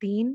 3,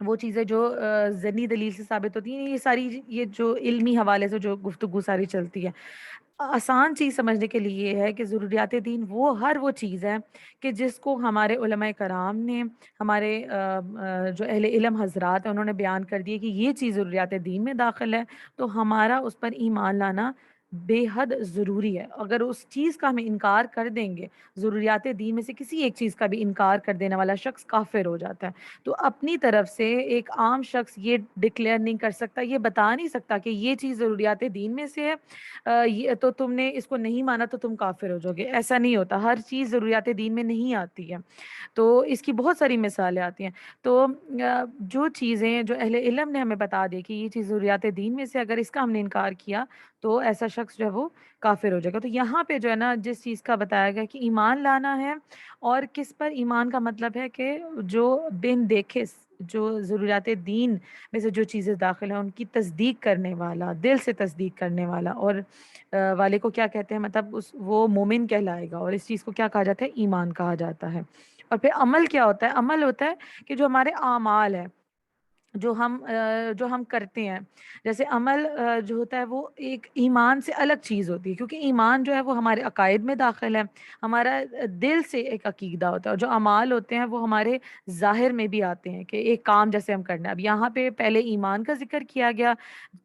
وہ چیزیں جو ذہنی دلیل سے ثابت ہوتی ہیں، یہ ساری یہ جو علمی حوالے سے جو گفتگو ساری چلتی ہے، آسان چیز سمجھنے کے لیے یہ ہے کہ ضروریات دین ہر وہ چیز ہے کہ جس کو ہمارے علماء کرام نے، ہمارے جو اہل علم حضرات ہیں، انہوں نے بیان کر دیے کہ یہ چیز ضروریات دین میں داخل ہے، تو ہمارا اس پر ایمان لانا بے حد ضروری ہے۔ اگر اس چیز کا ہم انکار کر دیں گے، ضروریات دین میں سے کسی ایک چیز کا بھی انکار کر دینے والا شخص کافر ہو جاتا ہے۔ تو اپنی طرف سے ایک عام شخص یہ ڈکلیئر نہیں کر سکتا، یہ بتا نہیں سکتا کہ یہ چیز ضروریات دین میں سے ہے، یہ تو تم نے اس کو نہیں مانا تو تم کافر ہو جاؤ گے۔ ایسا نہیں ہوتا، ہر چیز ضروریات دین میں نہیں آتی ہے۔ تو اس کی بہت ساری مثالیں آتی ہیں۔ تو جو چیزیں جو اہل علم نے ہمیں بتا دی کہ یہ چیز ضروریات دین میں سے، اگر اس کا ہم نے انکار کیا تو ایسا شخص جو ہے وہ کافر ہو جائے گا۔ تو یہاں پہ جو ہے نا، جس چیز کا بتایا گیا کہ ایمان لانا ہے، اور کس پر ایمان کا مطلب ہے کہ جو بن دیکھے جو ضروریات دین میں سے جو چیزیں داخل ہیں ان کی تصدیق کرنے والا، دل سے تصدیق کرنے والا، اور والے کو کیا کہتے ہیں، مطلب وہ مومن کہلائے گا، اور اس چیز کو کیا کہا جاتا ہے، ایمان کہا جاتا ہے۔ اور پھر عمل کیا ہوتا ہے؟ عمل ہوتا ہے کہ جو ہمارے اعمال ہے، جو ہم کرتے ہیں، جیسے عمل جو ہوتا ہے وہ ایک ایمان سے الگ چیز ہوتی ہے، کیونکہ ایمان جو ہے وہ ہمارے عقائد میں داخل ہے، ہمارا دل سے ایک عقیدہ ہوتا ہے، اور جو اعمال ہوتے ہیں وہ ہمارے ظاہر میں بھی آتے ہیں کہ ایک کام جیسے ہم کرنا ہے۔ اب یہاں پہ پہلے ایمان کا ذکر کیا گیا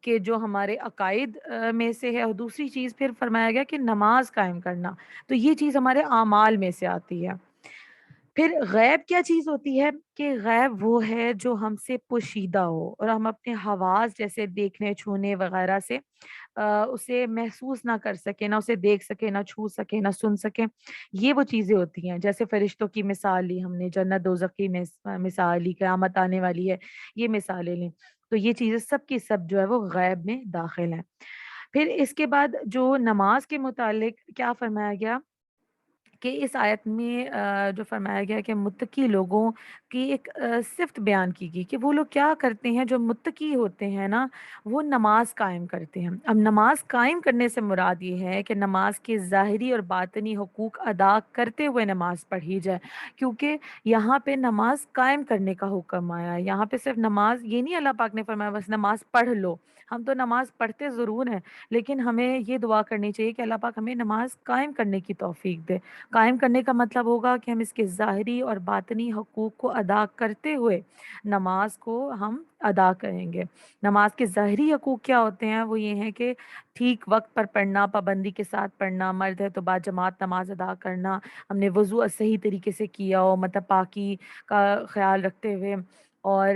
کہ جو ہمارے عقائد میں سے ہے، اور دوسری چیز پھر فرمایا گیا کہ نماز قائم کرنا، تو یہ چیز ہمارے اعمال میں سے آتی ہے۔ پھر غیب کیا چیز ہوتی ہے؟ کہ غیب وہ ہے جو ہم سے پوشیدہ ہو، اور ہم اپنے حواس جیسے دیکھنے، چھونے وغیرہ سے اسے محسوس نہ کر سکیں، نہ اسے دیکھ سکیں، نہ چھو سکیں، نہ سن سکیں۔ یہ وہ چیزیں ہوتی ہیں، جیسے فرشتوں کی مثال لی ہم نے، جنت دوزخ کی مثال لی، قیامت آنے والی ہے، یہ مثالیں لیں۔ تو یہ چیزیں سب کی سب جو ہے وہ غیب میں داخل ہیں۔ پھر اس کے بعد جو نماز کے متعلق کیا فرمایا گیا کہ اس آیت میں جو فرمایا گیا کہ متقی لوگوں کی ایک صفت بیان کی گئی کہ وہ لوگ کیا کرتے ہیں، جو متقی ہوتے ہیں نا، وہ نماز قائم کرتے ہیں۔ اب نماز قائم کرنے سے مراد یہ ہے کہ نماز کے ظاہری اور باطنی حقوق ادا کرتے ہوئے نماز پڑھی جائے، کیونکہ یہاں پہ نماز قائم کرنے کا حکم آیا ہے۔ یہاں پہ صرف نماز یہ نہیں اللہ پاک نے فرمایا بس نماز پڑھ لو، ہم تو نماز پڑھتے ضرور ہیں، لیکن ہمیں یہ دعا کرنی چاہیے کہ اللہ پاک ہمیں نماز قائم کرنے کی توفیق دے۔ قائم کرنے کا مطلب ہوگا کہ ہم اس کے ظاہری اور باطنی حقوق کو ادا کرتے ہوئے نماز کو ہم ادا کریں گے۔ نماز کے ظاہری حقوق کیا ہوتے ہیں؟ وہ یہ ہیں کہ ٹھیک وقت پر پڑھنا، پابندی کے ساتھ پڑھنا، مرد ہے تو با جماعت نماز ادا کرنا، ہم نے وضو صحیح طریقے سے کیا ہو، مطلب پاکی کا خیال رکھتے ہوئے، اور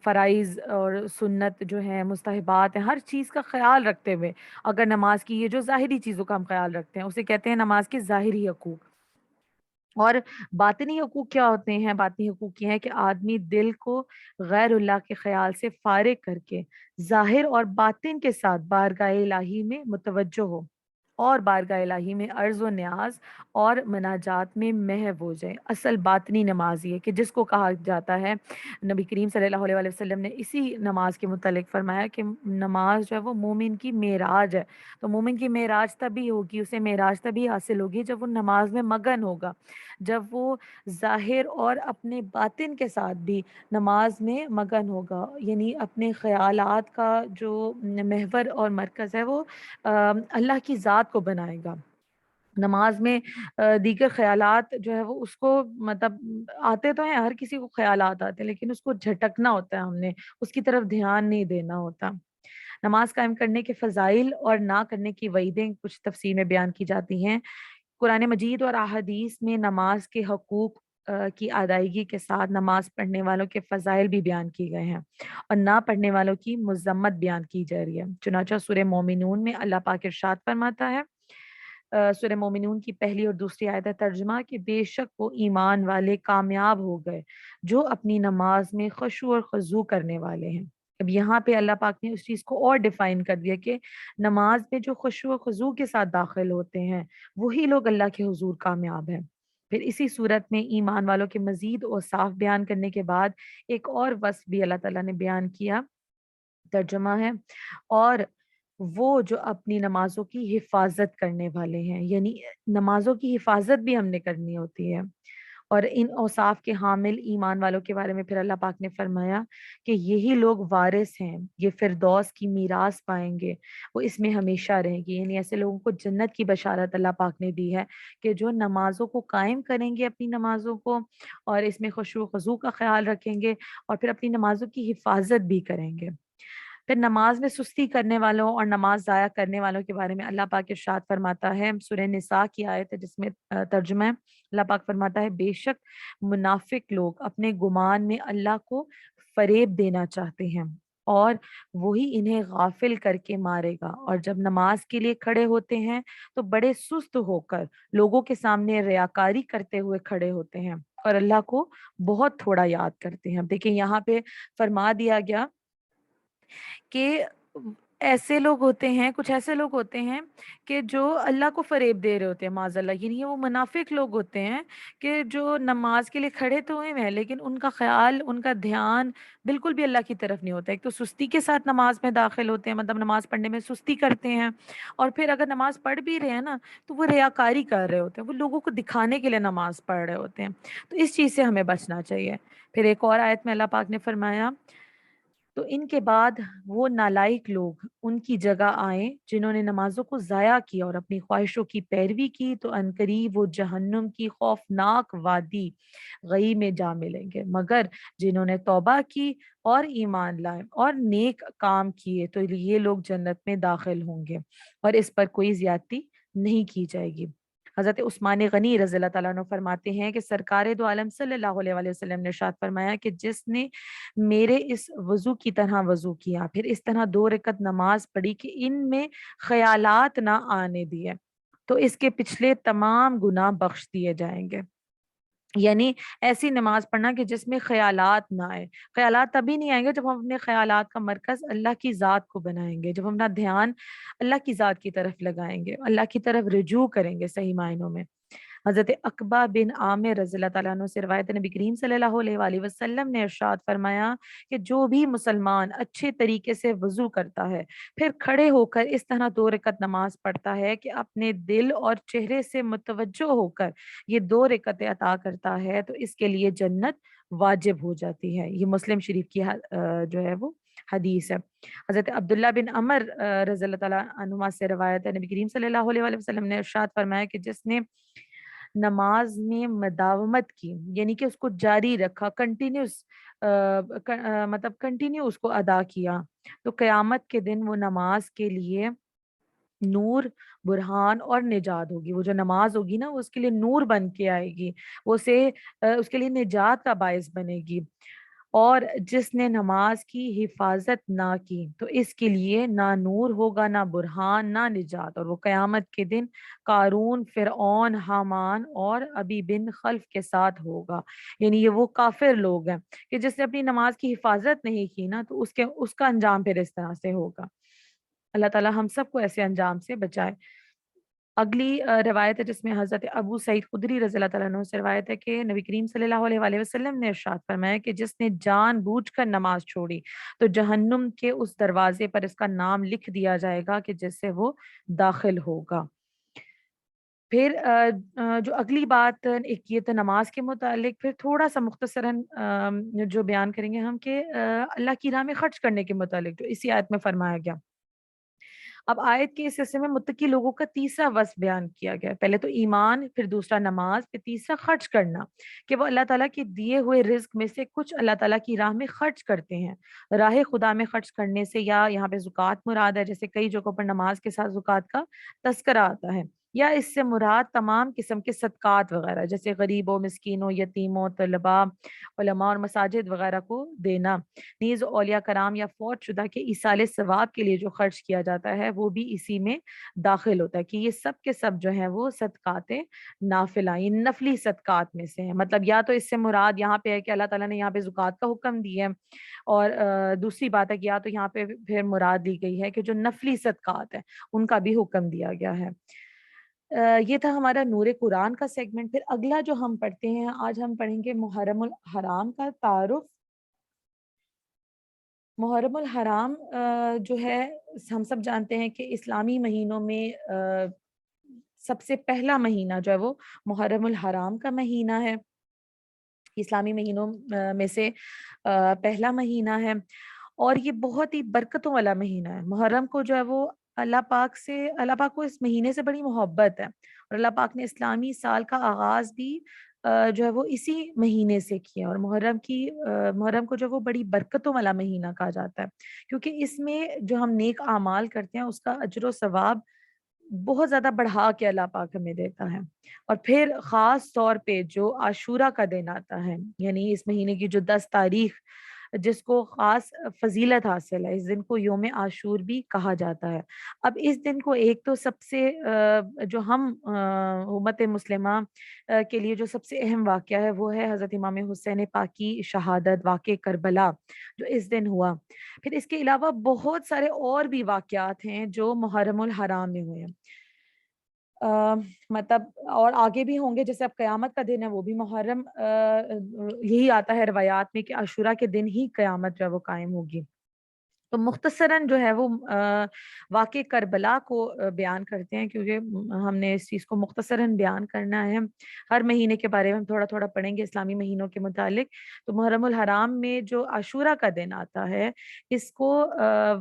فرائض اور سنت جو ہیں، مستحبات ہیں، ہر چیز کا خیال رکھتے ہوئے اگر نماز کی، یہ جو ظاہری چیزوں کا ہم خیال رکھتے ہیں اسے کہتے ہیں نماز کے ظاہری حقوق۔ اور باطنی حقوق کیا ہوتے ہیں؟ باطنی حقوق یہ ہے کہ آدمی دل کو غیر اللہ کے خیال سے فارغ کر کے ظاہر اور باطن کے ساتھ بارگاہ الہی میں متوجہ ہو، اور بارگاہ الہی میں عرض و نیاز اور مناجات میں محو ہو جائے۔ اصل باطنی نماز یہ ہے کہ جس کو کہا جاتا ہے، نبی کریم صلی اللہ علیہ وآلہ وسلم نے اسی نماز کے متعلق فرمایا کہ نماز جو ہے وہ مومن کی معراج ہے۔ تو مومن کی معراج تبھی ہوگی، اسے معراج تبھی حاصل ہوگی جب وہ نماز میں مگن ہوگا، جب وہ ظاہر اور اپنے باطن کے ساتھ بھی نماز میں مگن ہوگا، یعنی اپنے خیالات کا جو محور اور مرکز ہے وہ اللہ کی ذات کو بنائے گا۔ نماز میں دیگر خیالات جو ہے وہ اس کو مطلب آتے تو ہیں، ہر کسی کو خیالات آتے ہیں، لیکن اس کو جھٹکنا ہوتا ہے، ہم نے اس کی طرف دھیان نہیں دینا ہوتا۔ نماز قائم کرنے کے فضائل اور نہ کرنے کی وعیدیں کچھ تفسیر میں بیان کی جاتی ہیں۔ قرآن مجید اور احادیث میں نماز کے حقوق کی ادائیگی کے ساتھ نماز پڑھنے والوں کے فضائل بھی بیان کیے گئے ہیں، اور نہ پڑھنے والوں کی مذمت بیان کی جا رہی ہے۔ چنانچہ سورہ مومنون میں اللہ پاک ارشاد فرماتا ہے، سورہ مومنون کی پہلی اور دوسری آیت ہے ترجمہ، کہ بے شک وہ ایمان والے کامیاب ہو گئے جو اپنی نماز میں خشوع اور خضوع کرنے والے ہیں۔ اب یہاں پہ اللہ پاک نے اس چیز کو اور ڈیفائن کر دیا کہ نماز میں جو خشوع و خضوع کے ساتھ داخل ہوتے ہیں وہی لوگ اللہ کے حضور کامیاب ہیں۔ پھر اسی صورت میں ایمان والوں کے مزید اوصاف بیان کرنے کے بعد ایک اور وصف بھی اللہ تعالیٰ نے بیان کیا، ترجمہ ہے، اور وہ جو اپنی نمازوں کی حفاظت کرنے والے ہیں، یعنی نمازوں کی حفاظت بھی ہم نے کرنی ہوتی ہے، اور ان اوصاف کے حامل ایمان والوں کے بارے میں پھر اللہ پاک نے فرمایا کہ یہی لوگ وارث ہیں، یہ فردوس کی میراث پائیں گے، وہ اس میں ہمیشہ رہیں گے۔ یعنی ایسے لوگوں کو جنت کی بشارت اللہ پاک نے دی ہے کہ جو نمازوں کو قائم کریں گے، اپنی نمازوں کو، اور اس میں خشوع و خضوع کا خیال رکھیں گے، اور پھر اپنی نمازوں کی حفاظت بھی کریں گے۔ پھر نماز میں سستی کرنے والوں اور نماز ضائع کرنے والوں کے بارے میں اللہ پاک ارشاد فرماتا ہے، سورہ نساء کی آیت ہے جس میں ترجمہ ہے، اللہ پاک فرماتا ہے بے شک منافق لوگ اپنے گمان میں اللہ کو فریب دینا چاہتے ہیں، اور وہی انہیں غافل کر کے مارے گا، اور جب نماز کے لیے کھڑے ہوتے ہیں تو بڑے سست ہو کر لوگوں کے سامنے ریاکاری کرتے ہوئے کھڑے ہوتے ہیں، اور اللہ کو بہت تھوڑا یاد کرتے ہیں۔ دیکھیں یہاں پہ فرما دیا گیا کہ ایسے لوگ ہوتے ہیں، کچھ ایسے لوگ ہوتے ہیں کہ جو اللہ کو فریب دے رہے ہوتے ہیں معاذ اللہ، یعنی وہ منافق لوگ ہوتے ہیں کہ جو نماز کے لیے کھڑے تو ہوئے ہیں لیکن ان کا خیال، ان کا دھیان بالکل بھی اللہ کی طرف نہیں ہوتا۔ ایک تو سستی کے ساتھ نماز میں داخل ہوتے ہیں، مطلب نماز پڑھنے میں سستی کرتے ہیں، اور پھر اگر نماز پڑھ بھی رہے ہیں نا تو وہ ریاکاری کر رہے ہوتے ہیں، وہ لوگوں کو دکھانے کے لیے نماز پڑھ رہے ہوتے ہیں۔ تو اس چیز سے ہمیں بچنا چاہیے۔ پھر ایک اور آیت میں اللہ پاک نے فرمایا تو ان کے بعد وہ نالائق لوگ ان کی جگہ آئیں جنہوں نے نمازوں کو ضائع کیا اور اپنی خواہشوں کی پیروی کی، تو عنقریب وہ جہنم کی خوفناک وادی غئی میں جا ملیں گے، مگر جنہوں نے توبہ کی اور ایمان لائے اور نیک کام کیے تو یہ لوگ جنت میں داخل ہوں گے، اور اس پر کوئی زیادتی نہیں کی جائے گی۔ حضرت عثمان غنی رضی اللہ تعالیٰ عنہ فرماتے ہیں کہ سرکار دو عالم صلی اللہ علیہ وآلہ وسلم نے ارشاد فرمایا کہ جس نے میرے اس وضو کی طرح وضو کیا، پھر اس طرح 2 رکعت نماز پڑھی کہ ان میں خیالات نہ آنے دیے، تو اس کے پچھلے تمام گناہ بخش دیے جائیں گے۔ یعنی ایسی نماز پڑھنا کہ جس میں خیالات نہ آئے۔ خیالات تبھی نہیں آئیں گے جب ہم اپنے خیالات کا مرکز اللہ کی ذات کو بنائیں گے، جب ہم اپنا دھیان اللہ کی ذات کی طرف لگائیں گے، اللہ کی طرف رجوع کریں گے صحیح معنوں میں۔ حضرت عقبہ بن عامر رضی اللہ تعالیٰ عنہ سے روایت ہے، نبی کریم صلی اللہ علیہ وآلہ وسلم نے ارشاد فرمایا کہ جو بھی مسلمان اچھے طریقے سے وضو کرتا ہے، پھر کھڑے ہو کر اس طرح 2 رکعت نماز پڑھتا ہے کہ اپنے دل اور چہرے سے متوجہ ہو کر یہ 2 رکعتیں عطا کرتا ہے، تو اس کے لیے جنت واجب ہو جاتی ہے۔ یہ مسلم شریف کی جو ہے وہ حدیث ہے۔ حضرت عبداللہ بن عمر رضی اللہ تعالیٰ عنہما سے روایت ہے، نبی کریم صلی اللہ علیہ وآلہ وسلم نے ارشاد فرمایا کہ جس نے نماز میں مداومت کی، یعنی کہ اس کو جاری رکھا، کنٹینیوس مطلب کنٹینیو اس کو ادا کیا، تو قیامت کے دن وہ نماز کے لیے نور، برہان اور نجات ہوگی۔ وہ جو نماز ہوگی نا وہ اس کے لیے نور بن کے آئے گی، وہ اس کے لیے نجات کا باعث بنے گی۔ اور جس نے نماز کی حفاظت نہ کی تو اس کے لیے نہ نور ہوگا، نہ برہان، نہ نجات، اور وہ قیامت کے دن قارون، فرعون، حامان اور ابی بن خلف کے ساتھ ہوگا۔ یعنی یہ وہ کافر لوگ ہیں کہ جس نے اپنی نماز کی حفاظت نہیں کی نا تو اس کا انجام پھر اس طرح سے ہوگا۔ اللہ تعالی ہم سب کو ایسے انجام سے بچائے۔ اگلی روایت ہے جس میں حضرت ابو سعید خدری رضی اللہ تعالیٰ عنہ سے روایت ہے کہ نبی کریم صلی اللہ علیہ وآلہ وسلم نے ارشاد فرمایا کہ جس نے جان بوجھ کر نماز چھوڑی تو جہنم کے اس دروازے پر اس کا نام لکھ دیا جائے گا کہ جس سے وہ داخل ہوگا۔ پھر جو اگلی بات ایک یہ تو نماز کے متعلق، پھر تھوڑا سا مختصراً جو بیان کریں گے ہم کہ اللہ کی راہ میں خرچ کرنے کے متعلق جو اسی آیت میں فرمایا گیا۔ اب آیت کے اس حصے میں متقی لوگوں کا تیسرا وصف بیان کیا گیا ہے۔ پہلے تو ایمان، پھر دوسرا نماز، پھر تیسرا خرچ کرنا، کہ وہ اللہ تعالیٰ کے دیے ہوئے رزق میں سے کچھ اللہ تعالیٰ کی راہ میں خرچ کرتے ہیں۔ راہ خدا میں خرچ کرنے سے یا یہاں پہ زکوٰۃ مراد ہے، جیسے کئی جگہوں پر نماز کے ساتھ زکوٰۃ کا تذکرہ آتا ہے، یا اس سے مراد تمام قسم کے صدقات وغیرہ جیسے غریبوں، مسکینوں، یتیموں، طلباء، علماء اور مساجد وغیرہ کو دینا۔ نیز اولیاء کرام یا فوت شدہ کے ایصال ثواب کے لیے جو خرچ کیا جاتا ہے وہ بھی اسی میں داخل ہوتا ہے، کہ یہ سب کے سب جو ہیں وہ صدقات نافلہ، یہ نفلی صدقات میں سے ہیں۔ مطلب یا تو اس سے مراد یہاں پہ ہے کہ اللہ تعالیٰ نے یہاں پہ زکوٰۃ کا حکم دیا ہے، اور دوسری بات ہے کہ یا تو یہاں پہ پھر مراد لی گئی ہے کہ جو نفلی صدقات ہیں ان کا بھی حکم دیا گیا ہے۔ یہ تھا ہمارا نور قرآن کا سیگمنٹ۔ پھر اگلا جو ہم پڑھتے ہیں، آج ہم پڑھیں گے محرم الحرام کا تعارف۔ محرم الحرام جو ہے، ہم سب جانتے ہیں کہ اسلامی مہینوں میں سب سے پہلا مہینہ جو ہے وہ محرم الحرام کا مہینہ ہے۔ اسلامی مہینوں میں سے پہلا مہینہ ہے، اور یہ بہت ہی برکتوں والا مہینہ ہے۔ محرم کو جو ہے وہ اللہ پاک کو اس مہینے سے بڑی محبت ہے، اور اللہ پاک نے اسلامی سال کا آغاز بھی جو ہے وہ اسی مہینے سے کیا، اور محرم کو جو ہے وہ بڑی برکتوں والا مہینہ کہا جاتا ہے، کیونکہ اس میں جو ہم نیک اعمال کرتے ہیں اس کا اجر و ثواب بہت زیادہ بڑھا کے اللہ پاک ہمیں دیتا ہے۔ اور پھر خاص طور پہ جو عاشورہ کا دن آتا ہے، یعنی اس مہینے کی جو 10 تاریخ، جس کو خاص فضیلت حاصل ہے، اس دن کو یوم عاشور بھی کہا جاتا ہے۔ اب اس دن کو ایک تو سب سے جو ہم امت مسلمہ کے لیے جو سب سے اہم واقعہ ہے وہ ہے حضرت امام حسین پاک کی شہادت، واقع کربلا جو اس دن ہوا۔ پھر اس کے علاوہ بہت سارے اور بھی واقعات ہیں جو محرم الحرام میں ہوئے ہیں، مطلب اور آگے بھی ہوں گے، جیسے اب قیامت کا دن ہے وہ بھی محرم یہی آتا ہے روایات میں کہ عاشورہ کے دن ہی قیامت جو ہے وہ قائم ہوگی۔ تو مختصراً جو ہے وہ واقع کربلا کو بیان کرتے ہیں، کیونکہ ہم نے اس چیز کو مختصراً بیان کرنا ہے۔ ہر مہینے کے بارے میں ہم تھوڑا تھوڑا پڑھیں گے اسلامی مہینوں کے متعلق۔ تو محرم الحرام میں جو عاشورہ کا دن آتا ہے، اس کو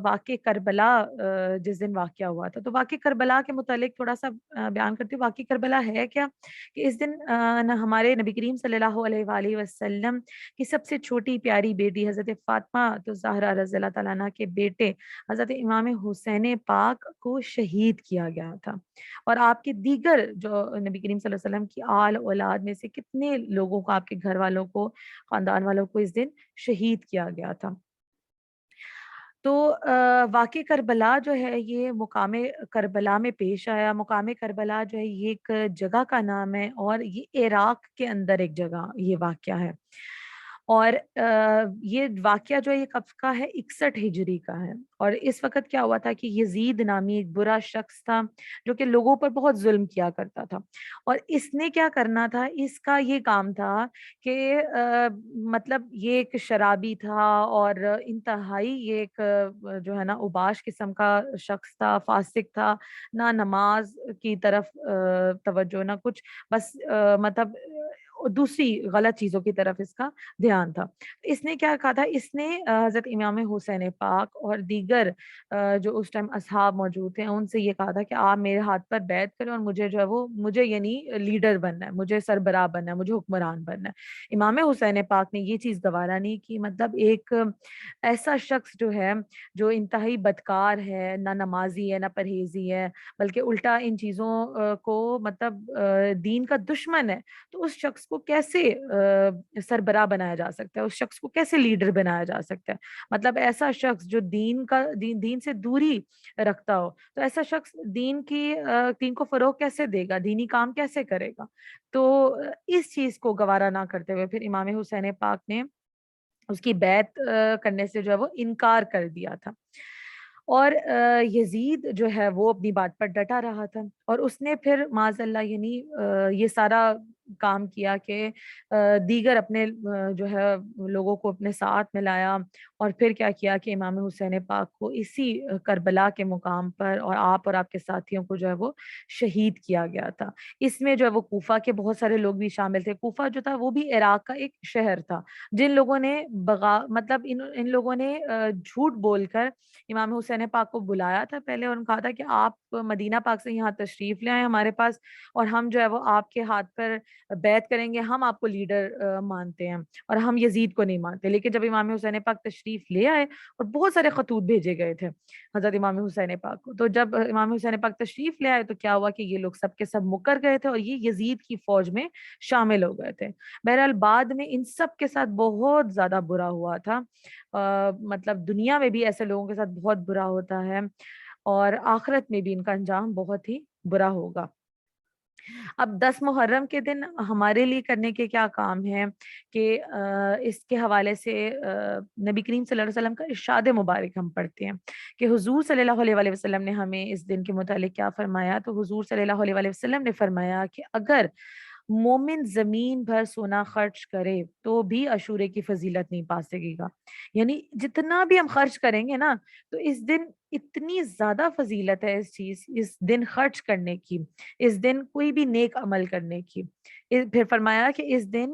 واقع کربلا جس دن واقعہ ہوا تھا، تو واقع کربلا کے متعلق تھوڑا سا بیان کرتی ہوں۔ واقع کربلا ہے کیا کہ اس دن ہمارے نبی کریم صلی اللہ علیہ وآلہ وسلم کی سب سے چھوٹی پیاری بیٹی حضرت فاطمہ تو زہرا رضی اللہ تعالیٰ عنہ کے بیٹے حضرت امام حسین پاک کو شہید کیا گیا تھا، اور آپ کے دیگر جو نبی کریم صلی اللہ علیہ وسلم کی آل اولاد میں سے کتنے لوگوں کو، آپ کے گھر والوں کو، خاندان والوں کو اس دن شہید کیا گیا تھا۔ تو واقع کربلا جو ہے یہ مقام کربلا میں پیش آیا۔ مقام کربلا جو ہے یہ ایک جگہ کا نام ہے، اور یہ عراق کے اندر ایک جگہ یہ واقعہ ہے، اور یہ واقعہ جو ہے یہ کب کا ہے، 61 ہجری کا ہے۔ اور اس وقت کیا ہوا تھا کہ یزید نامی ایک برا شخص تھا جو کہ لوگوں پر بہت ظلم کیا کرتا تھا، اور اس نے کیا کرنا تھا، اس کا یہ کام تھا کہ مطلب یہ ایک شرابی تھا، اور انتہائی یہ ایک جو ہے نا اوباش قسم کا شخص تھا، فاسق تھا، نہ نماز کی طرف توجہ نہ کچھ، بس مطلب دوسری غلط چیزوں کی طرف اس کا دھیان تھا۔ اس نے کیا کہا تھا، اس نے حضرت امام حسین پاک اور دیگر جو اس ٹائم اصحاب موجود تھے ان سے یہ کہا تھا کہ آپ میرے ہاتھ پر بیعت کریں، اور مجھے جو ہے وہ مجھے یعنی لیڈر بننا ہے، مجھے سربراہ بننا ہے، مجھے حکمران بننا ہے۔ امام حسین پاک نے یہ چیز گوارا نہیں کی، مطلب ایک ایسا شخص جو ہے جو انتہائی بدکار ہے، نہ نمازی ہے نہ پرہیزی ہے، بلکہ الٹا ان چیزوں کو مطلب دین کا دشمن ہے، تو اس شخص کو کیسے سربراہ بنایا جا سکتا ہے، اس شخص کو کیسے لیڈر بنایا جا سکتا ہے؟ مطلب ایسا شخص جو دین سے دوری رکھتا ہو، تو ایسا شخص دین کو فروغ کیسے دے گا، دینی کام کیسے کرے گا؟ تو اس چیز کو گوارا نہ کرتے ہوئے پھر امام حسین پاک نے اس کی بیعت کرنے سے جو ہے وہ انکار کر دیا تھا، اور یزید جو ہے وہ اپنی بات پر ڈٹا رہا تھا، اور اس نے پھر معاذ اللہ یعنی یہ سارا کام کیا کہ دیگر اپنے جو ہے لوگوں کو اپنے ساتھ ملایا، اور پھر کیا کیا کہ امام حسین پاک کو اسی کربلا کے مقام پر اور آپ کے ساتھیوں کو جو ہے وہ شہید کیا گیا تھا۔ اس میں جو ہے وہ کوفہ کے بہت سارے لوگ بھی شامل تھے۔ کوفہ جو تھا وہ بھی عراق کا ایک شہر تھا، جن لوگوں نے مطلب ان لوگوں نے جھوٹ بول کر امام حسین پاک کو بلایا تھا پہلے، اور کہا تھا کہ آپ مدینہ پاک سے یہاں تشریف لے آئیں ہمارے پاس، اور ہم جو ہے وہ آپ کے ہاتھ پر بیعت کریں گے، ہم آپ کو لیڈر مانتے ہیں، اور ہم یزید کو نہیں مانتے۔ لیکن جب امام حسین پاک تشریف لے آئے، اور بہت سارے خطوط بھیجے گئے تھے حضرت امام حسین پاک کو، تو جب امام حسین پاک تشریف لے آئے تو کیا ہوا کہ یہ لوگ سب کے سب مکر گئے تھے، اور یہ یزید کی فوج میں شامل ہو گئے تھے۔ بہرحال بعد میں ان سب کے ساتھ بہت زیادہ برا ہوا تھا، مطلب دنیا میں بھی ایسے لوگوں کے ساتھ بہت برا ہوتا ہے، اور آخرت میں بھی ان کا انجام بہت ہی برا ہوگا۔ اب 10 محرم کے دن ہمارے لیے کرنے کے کیا کام ہے کہ اس کے حوالے سے نبی کریم صلی اللہ علیہ وسلم کا ارشاد مبارک ہم پڑھتے ہیں کہ حضور صلی اللہ علیہ وآلہ وسلم نے ہمیں اس دن کے متعلق کیا فرمایا۔ تو حضور صلی اللہ علیہ وآلہ وسلم نے فرمایا کہ اگر مومن زمین بھر سونا خرچ کرے تو بھی عشورے کی فضیلت نہیں پا سکے گا، یعنی جتنا بھی ہم خرچ کریں گے نا، تو اس دن اتنی زیادہ فضیلت ہے اس دن خرچ کرنے کی، اس دن کوئی بھی نیک عمل کرنے کی۔ پھر فرمایا کہ اس دن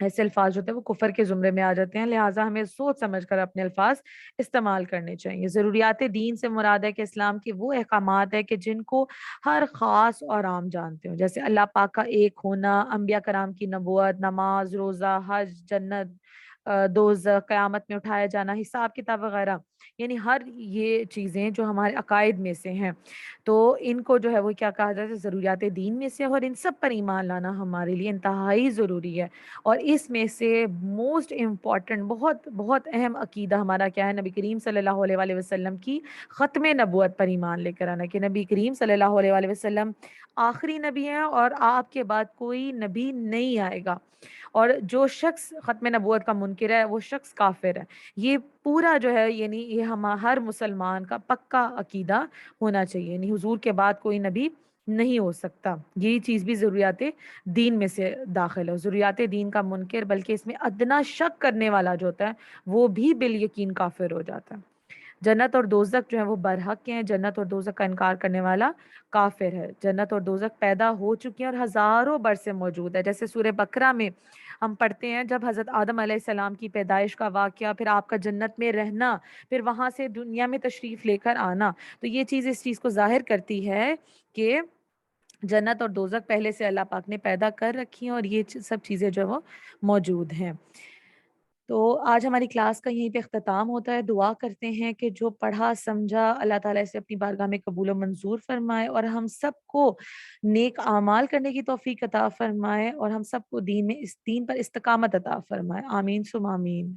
ایسے الفاظ جو ہوتے ہیں وہ کفر کے زمرے میں آ جاتے ہیں، لہٰذا ہمیں سوچ سمجھ کر اپنے الفاظ استعمال کرنے چاہیے۔ ضروریات دین سے مراد ہے کہ اسلام کے وہ احکامات ہے کہ جن کو ہر خاص اور عام جانتے ہوں، جیسے اللہ پاک کا ایک ہونا، انبیاء کرام کی نبوت، نماز، روزہ، حج، جنت، دوزخ، قیامت میں اٹھایا جانا، حساب کتاب وغیرہ، یعنی ہر یہ چیزیں جو ہمارے عقائد میں سے ہیں، تو ان کو جو ہے وہ کیا کہا جاتا ہے، ضروریات دین میں سے، اور ان سب پر ایمان لانا ہمارے لیے انتہائی ضروری ہے۔ اور اس میں سے موسٹ امپورٹنٹ، بہت بہت اہم عقیدہ ہمارا کیا ہے، نبی کریم صلی اللہ علیہ وآلہ وسلم کی ختم نبوت پر ایمان لے کر آنا، کہ نبی کریم صلی اللہ علیہ وآلہ وسلم آخری نبی ہیں اور آپ کے بعد کوئی نبی نہیں آئے گا، اور جو شخص ختم نبوت کا منکر ہے وہ شخص کافر ہے۔ یہ پورا جو ہے، یعنی یہ ہر مسلمان کا پکا عقیدہ ہونا چاہیے، یعنی حضور کے بعد کوئی نبی نہیں ہو سکتا۔ یہی چیز بھی ضروریات دین میں سے داخل ہے۔ ضروریات دین کا منکر، بلکہ اس میں ادنا شک کرنے والا جو ہوتا ہے وہ بھی بالیقین کافر ہو جاتا ہے۔ جنت اور دوزخ جو ہے وہ برحق ہیں، جنت اور دوزخ کا انکار کرنے والا کافر ہے۔ جنت اور دوزخ پیدا ہو چکی ہیں اور ہزاروں برس سے موجود ہے، جیسے سورہ بقرہ میں ہم پڑھتے ہیں جب حضرت آدم علیہ السلام کی پیدائش کا واقعہ، پھر آپ کا جنت میں رہنا، پھر وہاں سے دنیا میں تشریف لے کر آنا، تو یہ چیز اس چیز کو ظاہر کرتی ہے کہ جنت اور دوزخ پہلے سے اللہ پاک نے پیدا کر رکھی ہیں، اور یہ سب چیزیں جو وہ موجود ہیں۔ تو آج ہماری کلاس کا یہیں پہ اختتام ہوتا ہے۔ دعا کرتے ہیں کہ جو پڑھا سمجھا اللہ تعالیٰ سے اپنی بارگاہ میں قبول و منظور فرمائے، اور ہم سب کو نیک اعمال کرنے کی توفیق عطا فرمائے، اور ہم سب کو دین میں اس دین پر استقامت عطا فرمائے۔ آمین ثم آمین۔